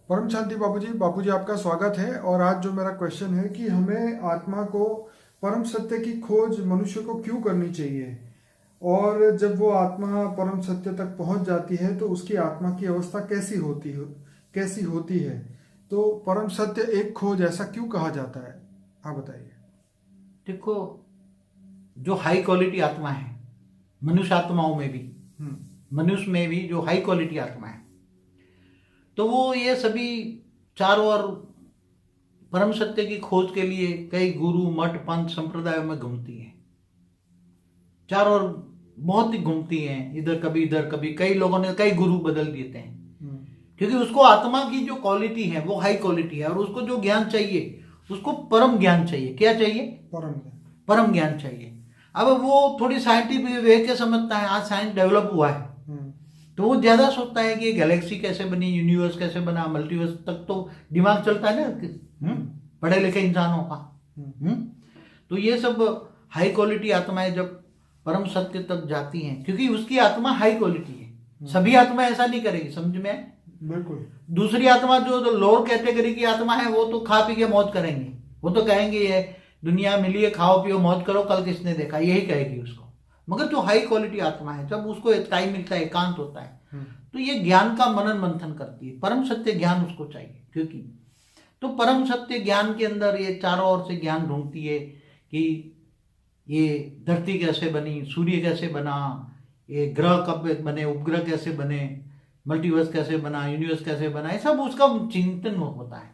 परम शांति बाबू जी आपका स्वागत है। और आज जो मेरा क्वेश्चन है कि हमें आत्मा को परम सत्य की खोज मनुष्य को क्यों करनी चाहिए, और जब वो आत्मा परम सत्य तक पहुंच जाती है तो उसकी आत्मा की अवस्था कैसी होती है। तो परम सत्य एक खोज ऐसा क्यों कहा जाता है, आप बताइए। देखो, जो हाई क्वालिटी आत्मा है, मनुष्य आत्माओं में भी, हम्म। मनुष्य में भी जो हाई क्वालिटी आत्मा है, तो वो ये सभी चारों ओर परम सत्य की खोज के लिए कई गुरु मठ पंथ संप्रदायों में घूमती है। चारों ओर बहुत ही घूमती हैं, इधर कभी कई लोगों ने कई गुरु बदल देते हैं, क्योंकि उसको आत्मा की जो क्वालिटी है वो हाई क्वालिटी है, और उसको जो ज्ञान चाहिए उसको परम ज्ञान चाहिए। क्या चाहिए? परम ज्ञान चाहिए। अब वो थोड़ी साइंटिफिक वे के समझता है, आज साइंस डेवलप हुआ है, तो वो ज्यादा सोचता है कि गैलेक्सी कैसे बनी, यूनिवर्स कैसे बना, मल्टीवर्स तक तो दिमाग चलता है ना पढ़े लिखे इंसानों का। तो ये सब हाई क्वालिटी आत्माएं जब परम सत्य तक जाती हैं, क्योंकि उसकी आत्मा हाई क्वालिटी है। सभी आत्मा ऐसा नहीं करेगी, समझ में? बिल्कुल। दूसरी आत्मा जो लोअर कैटेगरी की आत्मा है वो तो खा पी के मौज करेंगे, वो तो कहेंगे ये दुनिया मिली है, खाओ पियो मौज करो, कल किसने देखा, यही कहेगी उसको। मगर जो हाई क्वालिटी आत्मा है, जब उसको टाइम मिलता है, एकांत होता है, तो ये ज्ञान का मनन मंथन करती है। परम सत्य ज्ञान उसको चाहिए, क्योंकि तो परम सत्य ज्ञान के अंदर ये चारों ओर से ज्ञान ढूंढती है कि ये धरती कैसे बनी, सूर्य कैसे बना, ये ग्रह कब बने, उपग्रह कैसे बने, मल्टीवर्स कैसे बना, यूनिवर्स कैसे बना, ये सब उसका चिंतन होता है।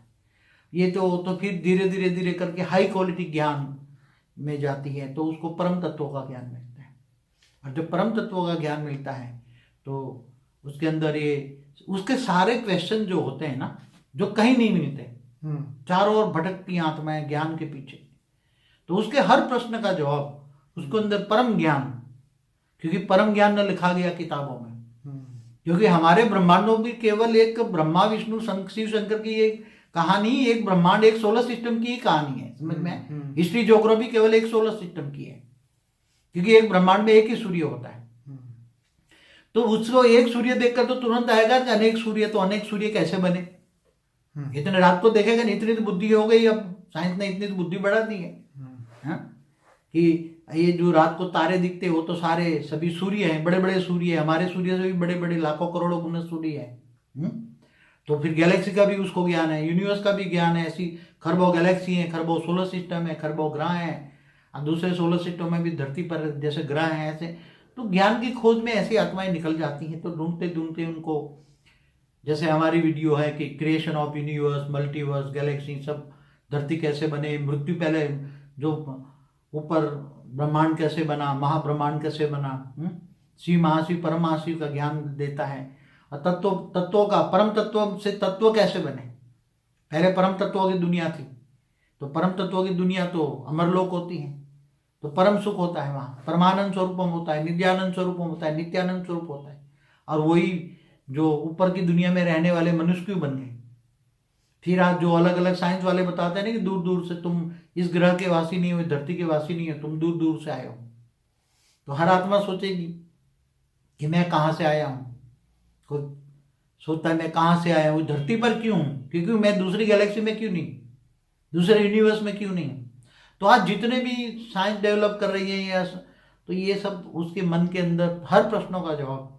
ये तो फिर धीरे धीरे धीरे करके हाई क्वालिटी ज्ञान में जाती है, तो उसको परम तत्वों का ज्ञान मिलता है। और जब परम तत्वों का ज्ञान मिलता है तो उसके अंदर ये उसके सारे क्वेश्चन जो होते हैं ना, जो कहीं नहीं मिलते, चारों ओर भटकती आत्माएं ज्ञान के पीछे, तो उसके हर प्रश्न का जवाब उसको अंदर परम ज्ञान, क्योंकि परम ज्ञान न लिखा गया किताबों में, क्योंकि हमारे ब्रह्मांडों भी केवल एक ब्रह्मा विष्णु शिव शंकर की एक कहानी, एक ब्रह्मांड, एक सोलर सिस्टम की ही कहानी है, समझ में? हिस्ट्री ज्योग्राफी केवल एक सोलर सिस्टम की है, क्योंकि एक ब्रह्मांड में एक ही सूर्य होता है। तो उसको एक सूर्य देखकर तो तुरंत आएगा कि अनेक सूर्य, तो अनेक सूर्य कैसे बने? इतने रात को देखेगा नहीं, इतनी तो बुद्धि हो गई, अब साइंस ने इतनी तो बुद्धि बढ़ा दी है कि ये जो रात को तारे दिखते वो तो सारे सभी सूर्य हैं, बड़े बड़े सूर्य हैं, हमारे सूर्य से भी बड़े बड़े लाखों करोड़ों गुना सूर्य है। तो फिर गैलेक्सी का भी उसको ज्ञान है, यूनिवर्स का भी ज्ञान है, ऐसी खरबों गैलेक्सी है, खरबों सोलर सिस्टम है, खरबों ग्रह हैं, और दूसरे सोलर सिस्टम में भी धरती पर जैसे ग्रह हैं ऐसे। तो ज्ञान की खोज में ऐसी आत्माएं निकल जाती हैं, तो ढूंढते ढूंढते उनको, जैसे हमारी वीडियो है कि creation of universe, multiverse, Galaxy, सब धरती कैसे बने, मृत्यु पहले जो ऊपर ब्रह्मांड कैसे बना, महाब्रह्मांड कैसे बना, शिव महाशिव परम महाशिव का ज्ञान देता है। और तत्वों का, परम तत्व से तत्व कैसे बने। पहले परम तत्वों की दुनिया थी, तो परम तत्वों की दुनिया तो अमरलोक होती है, तो परम सुख होता है वहाँ, परमानंद स्वरूपम होता है, नित्यानंद स्वरूपम होता है, नित्यानंद स्वरूप होता है। और वही जो ऊपर की दुनिया में रहने वाले मनुष्य क्यों बन गए? फिर आज जो अलग अलग साइंस वाले बताते हैं ना कि दूर दूर से, तुम इस ग्रह के वासी नहीं हो, धरती के वासी नहीं हो, तुम दूर दूर से आए हो। तो हर आत्मा सोचेगी कि मैं कहाँ से आया हूँ। कोई सोचता है मैं कहाँ से आया हूँ, धरती पर क्यों हूँ, क्योंकि मैं दूसरी गैलेक्सी में क्यों नहीं, दूसरे यूनिवर्स में क्यों नहीं। तो आज जितने भी साइंस डेवलप कर रही है या, तो ये सब उसके मन के अंदर हर प्रश्नों का जवाब।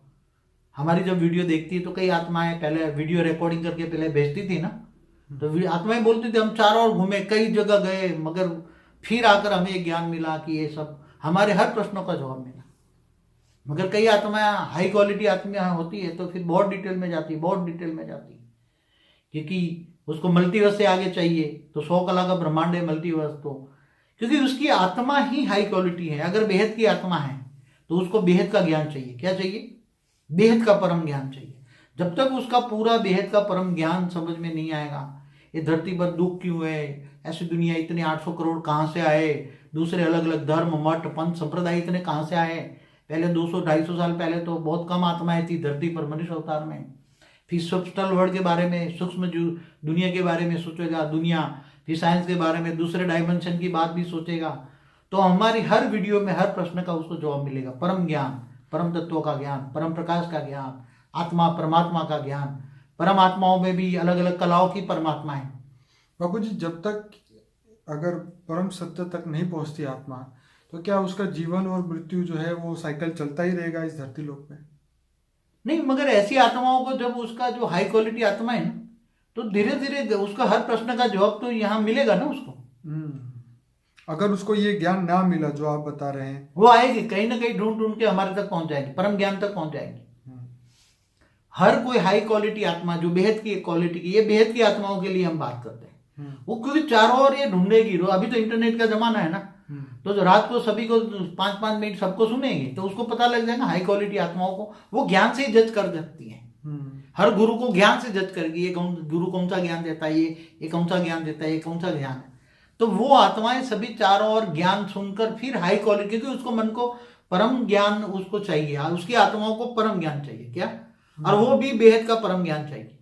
हमारी जब वीडियो देखती है तो कई आत्माएं पहले वीडियो रिकॉर्डिंग करके पहले भेजती थी ना, तो आत्माएं बोलती थी हम चारों ओर घूमे, कई जगह गए, मगर फिर आकर हमें ये ज्ञान मिला कि ये सब हमारे हर प्रश्नों का जवाब मिला। मगर कई आत्माएं हाई क्वालिटी आत्मा होती है तो फिर बहुत डिटेल में जाती है, बहुत डिटेल में जाती है, क्योंकि उसको मल्टीवर्स से आगे चाहिए, तो 100 कला का ब्रह्मांड है मल्टीवर्स, तो क्योंकि उसकी आत्मा ही हाई क्वालिटी है। अगर बेहद की आत्मा है तो उसको बेहद का ज्ञान चाहिए। क्या चाहिए? बेहद का परम ज्ञान चाहिए। जब तक उसका पूरा बेहद का परम ज्ञान समझ में नहीं आएगा, ये धरती पर दुख क्यों है, ऐसी दुनिया इतने 800 करोड़ कहाँ से आए, दूसरे अलग अलग धर्म मठ पंथ संप्रदाय इतने कहाँ से आए। पहले 200-250 साल पहले तो बहुत कम आत्माएं थी धरती पर मनुष्य अवतार में। फिर सब्स्टल वर्ल्ड के बारे में, सूक्ष्म दुनिया के बारे में सोचेगा दुनिया, फिर साइंस के बारे में, दूसरे डायमेंशन की बात भी सोचेगा। तो हमारी हर वीडियो में हर प्रश्न का उसको जवाब मिलेगा। परम ज्ञान, परम तत्वों का ज्ञान, परम प्रकाश का ज्ञान, आत्मा परमात्मा का ज्ञान, परमात्माओं में भी अलग अलग कलाओं की परमात्मा है। बाबू जी, जब तक अगर परम सत्य तक नहीं पहुंचती आत्मा, तो क्या उसका जीवन और मृत्यु जो है वो साइकिल चलता ही रहेगा इस धरती लोक पे? नहीं, मगर ऐसी आत्माओं को जब उसका जो हाई क्वालिटी आत्मा है ना, तो धीरे धीरे उसका हर प्रश्न का जवाब तो यहाँ मिलेगा ना उसको। अगर उसको ये ज्ञान ना मिला जो आप बता रहे हैं, वो आएगी कहीं ना कहीं, ढूंढ ढूंढ के हमारे तक पहुंच जाएगी, परम ज्ञान तक पहुंच जाएगी। हर कोई हाई क्वालिटी आत्मा जो बेहद की क्वालिटी की, ये बेहद की आत्माओं के लिए हम बात करते हैं, वो क्योंकि चारों ओर ये ढूंढेगी। अभी तो इंटरनेट का जमाना है ना, तो जो रात को सभी को 5-5 मिनट सबको सुनेंगे, तो उसको पता लग जाएगा हाई क्वालिटी आत्माओं को। वो ज्ञान से ही जज कर सकती है। हर गुरु को ज्ञान से जज करेगी, ये गुरु कौन सा ज्ञान देता है, ये कौन सा ज्ञान देता है, ये कौन सा ज्ञान है। तो वो आत्माएं सभी चारों ओर ज्ञान सुनकर फिर हाई क्वालिटी, क्योंकि उसको मन को परम ज्ञान उसको चाहिए, उसकी आत्माओं को परम ज्ञान चाहिए क्या, और वो भी बेहद का परम ज्ञान चाहिए।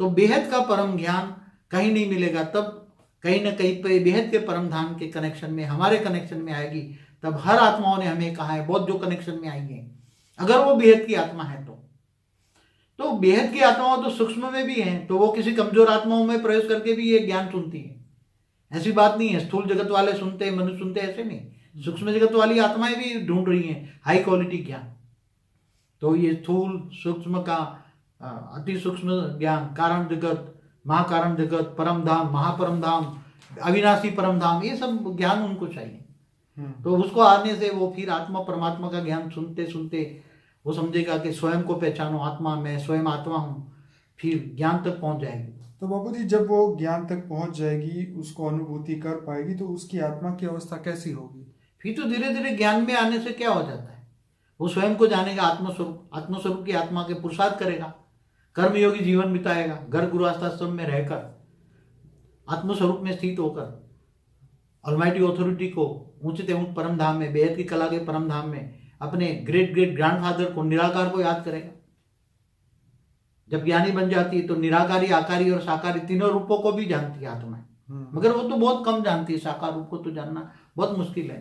तो बेहद का परम ज्ञान कहीं नहीं मिलेगा, तब कहीं ना कहीं पे बेहद के परम धाम के कनेक्शन में, हमारे कनेक्शन में आएगी। तब हर आत्माओं ने हमें कहा है, बहुत जो कनेक्शन में आई है, अगर वो बेहद की आत्मा है तो बेहद की आत्माओं तो सूक्ष्म में भी हैं, तो वो किसी कमजोर आत्माओं में प्रवेश करके भी ये ज्ञान सुनती है। ऐसी बात नहीं है स्थूल जगत वाले सुनते, मनुष्य सुनते, ऐसे नहीं। सूक्ष्म जगत वाली आत्माएं भी ढूंढ रही हैं हाई क्वालिटी ज्ञान। तो ये स्थूल सूक्ष्म का अति सूक्ष्म ज्ञान, कारण जगत, महाकारण जगत, परम धाम, महापरम धाम, अविनाशी परम धाम, ये सब ज्ञान उनको चाहिए। तो उसको आने से वो फिर आत्मा परमात्मा का ज्ञान सुनते सुनते वो समझेगा कि स्वयं को पहचानो, आत्मा, मैं स्वयं आत्मा हूँ, फिर ज्ञान तक पहुंच जाएगी। तो बाबू जी, जब वो ज्ञान तक पहुंच जाएगी, उसको अनुभूति कर पाएगी, तो उसकी आत्मा की अवस्था कैसी होगी? फिर तो धीरे धीरे ज्ञान में आने से क्या हो जाता है, वो स्वयं को जानेगा, आत्मस्वरूप, आत्मस्वरूप की आत्मा के पुरुषार्थ करेगा, कर्मयोगी जीवन बिताएगा, घर गृहस्थाश्रम में रहकर आत्मस्वरूप में स्थित होकर ऑलमाइटी ऑथोरिटी को ऊंचे ऊंच परम धाम में, बेहद की कला के परम धाम में अपने ग्रेट ग्रेट ग्रैंडफादर को, निराकार को याद करेगा। जब ज्ञानी बन जाती है तो निराकारी, आकारी और साकारी तीनों रूपों को भी जानती है आत्मा, मगर वो तो बहुत कम जानती है। साकार रूप को तो जानना बहुत मुश्किल है,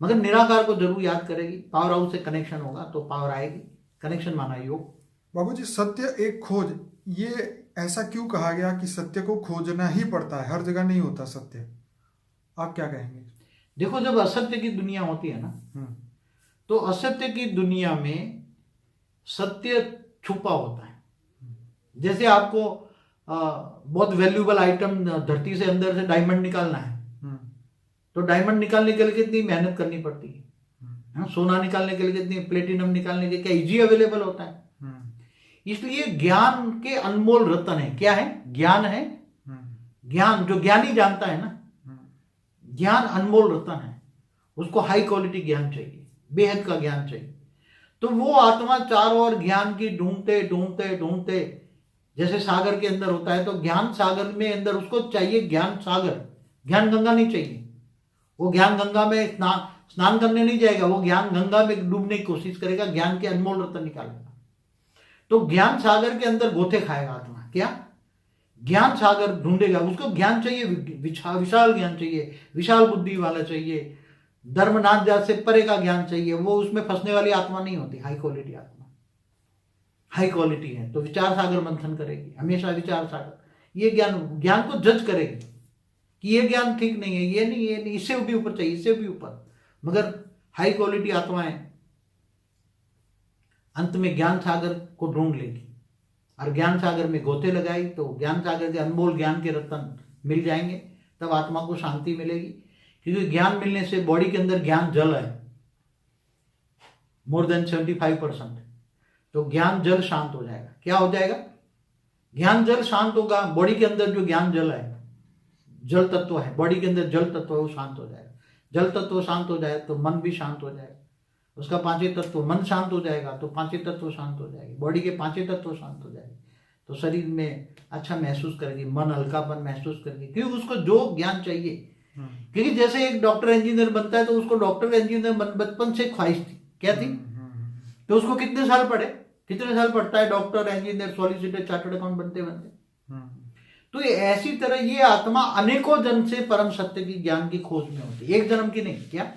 मगर निराकार को जरूर याद करेगी। पावर हाउस से कनेक्शन होगा तो पावर आएगी, कनेक्शन माना योग। बाबूजी, सत्य एक खोज, ये ऐसा क्यों कहा गया कि सत्य को खोजना ही पड़ता है, हर जगह नहीं होता सत्य? आप क्या कहेंगे? देखो, जब असत्य की दुनिया होती है ना, तो असत्य की दुनिया में सत्य छुपा होता है। जैसे आपको बहुत वैल्यूएबल आइटम धरती से अंदर से डायमंड निकालना है, तो डायमंड निकालने के लिए कितनी मेहनत करनी पड़ती है। सोना निकालने के लिए कितनी, प्लेटिनम निकालने के लिए क्या इजी अवेलेबल होता है? इसलिए ज्ञान के अनमोल रत्न है। क्या है? ज्ञान है। ज्ञान जो ज्ञानी जानता है ना, ज्ञान अनमोल रत्न है। उसको हाई क्वालिटी ज्ञान चाहिए, बेहद का ज्ञान चाहिए। तो वो आत्मा चारों ओर ज्ञान की ढूंढते ढूंढते ढूंढते, जैसे सागर के अंदर होता है, तो ज्ञान सागर में अंदर उसको चाहिए ज्ञान सागर, ज्ञान गंगा नहीं चाहिए। वो ज्ञान गंगा में स्नान करने नहीं जाएगा, वो ज्ञान गंगा में डूबने की कोशिश करेगा, ज्ञान के अनमोल रत्न निकालेगा। तो ज्ञान सागर के अंदर गोते खाएगा आत्मा। क्या? ज्ञान सागर ढूंढेगा, उसको ज्ञान चाहिए, विशाल ज्ञान चाहिए, विशाल बुद्धि वाला चाहिए, धर्म नाथ जात से परे का ज्ञान चाहिए। वो उसमें फंसने वाली आत्मा नहीं होती, हाई क्वालिटी आत्मा, हाई क्वालिटी है। तो विचार सागर मंथन करेगी, हमेशा विचार सागर, ये ज्ञान को जज करेगी कि ये ज्ञान ठीक नहीं है, ये नहीं, इससे भी ऊपर चाहिए, इससे भी ऊपर। मगर हाई क्वालिटी आत्माएं अंत में ज्ञान सागर को ढूंढ लेगी, और ज्ञान सागर में गोते लगाई तो ज्ञान सागर के अनमोल ज्ञान के रत्न मिल जाएंगे। तब आत्मा को शांति मिलेगी, क्योंकि ज्ञान मिलने से बॉडी के अंदर ज्ञान जल है, मोर देन 75%। तो ज्ञान जल शांत हो जाएगा। क्या हो जाएगा? ज्ञान जल शांत होगा। बॉडी के अंदर जो ज्ञान जल है, जल तत्व है, बॉडी के अंदर जल तत्व है, वो शांत हो जाएगा। जल तत्व शांत हो जाए तो मन भी शांत हो जाएगा। उसका पांचवें तत्व, मन शांत हो जाएगा तो पांचवें तत्व शांत हो जाएगी, बॉडी के पांचवें तत्व शांत हो जाएगी, तो शरीर में अच्छा महसूस करेगी, मन हल्कापन महसूस करेगी, क्योंकि उसको जो ज्ञान चाहिए। क्योंकि जैसे एक डॉक्टर इंजीनियर बनता है, तो उसको डॉक्टर इंजीनियर बचपन से ख्वाहिश थी। क्या थी? तो उसको कितने साल पढ़ता है doctor, engineer, solicitor, chartered account बनते बनते। तो ऐसी तरह ये आत्मा अनेकों जन्म से परम सत्य की ज्ञान की खोज में होती है, एक जन्म की नहीं। क्या?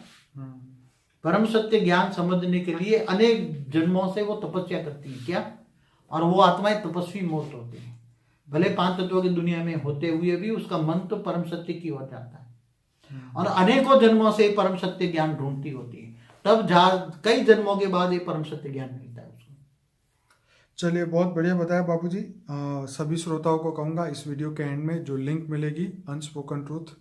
परम सत्य ज्ञान समझने के लिए अनेक जन्मों से वो तपस्या करती है। क्या? और वो आत्माएं तपस्वी मूर्त होती हैं। भले 5 तत्वों की दुनिया में होते हुए भी उसका मन तो परम सत्य की ओर जाता है और अनेकों जन्मों से परम सत्य ज्ञान ढूंढती होती है, तब कई जन्मों के बाद ये परम सत्य ज्ञान मिलता है उसको। चलिए, बहुत बढ़िया बताया बापूजी। सभी श्रोताओं को कहूँगा इस वीडियो के एंड में जो लिंक मिलेगी अनस्पोकन ट्रूथ,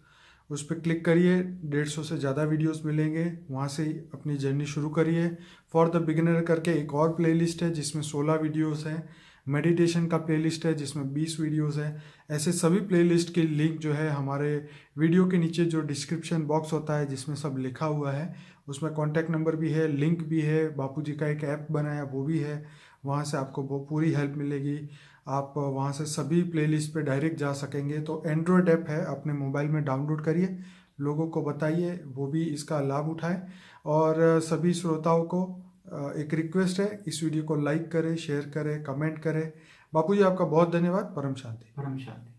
उस पर क्लिक करिए। 150 से ज़्यादा वीडियोस मिलेंगे, वहाँ से ही अपनी जर्नी शुरू करिए। फॉर द बिगिनर करके एक और प्लेलिस्ट है जिसमें 16 वीडियोस हैं। मेडिटेशन का प्लेलिस्ट है जिसमें 20 वीडियोस है। ऐसे सभी प्लेलिस्ट की लिंक जो है हमारे वीडियो के नीचे जो डिस्क्रिप्शन बॉक्स होता है जिसमें सब लिखा हुआ है, उसमें कॉन्टैक्ट नंबर भी है, लिंक भी है, बापूजी का एक ऐप बनाया वो भी है, वहाँ से आपको वो पूरी हेल्प मिलेगी। आप वहाँ से सभी प्लेलिस्ट पे डायरेक्ट जा सकेंगे। तो एंड्रॉयड ऐप है, अपने मोबाइल में डाउनलोड करिए, लोगों को बताइए वो भी इसका लाभ उठाएं। और सभी श्रोताओं को एक रिक्वेस्ट है, इस वीडियो को लाइक करें, शेयर करें, कमेंट करें। बापूजी आपका बहुत धन्यवाद। परम शांति। परम शांति।